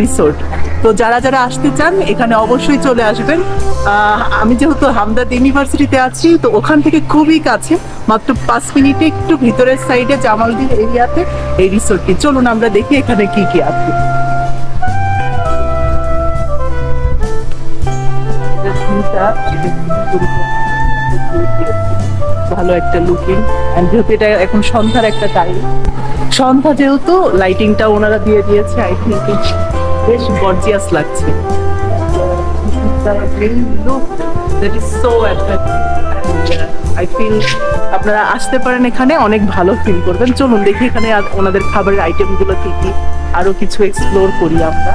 Resort. তো যারা যারা আসতে চান এখানে অবশ্যই চলে আসবেন। আমি যেহেতু হামদর্দ ইউনিভার্সিটিতে আছি, তো ওখান থেকে খুবই কাছে, মাত্র 5 মিনিটে একটু ভিতরের সাইডে জামালদিন এরিয়াতে এই রিসোর্টটি। চলুন আমরা দেখি এখানে কি কি আছে। ভালো একটা লুকিং, যেহেতু এটা এখন সন্ধ্যার একটা টাইম, সন্ধ্যা যেহেতু লাইটিংটা ওনারা দিয়ে দিয়েছে, আই থিঙ্ক বেশ গর্জিয়াস লাগছে। আই ফিল আপনারা আসতে পারেন, এখানে অনেক ভালো ফিল করবেন। চলুন দেখি এখানে ওনাদের খাবারের আইটেমগুলো কি কি, আরো কিছু এক্সপ্লোর করি আমরা।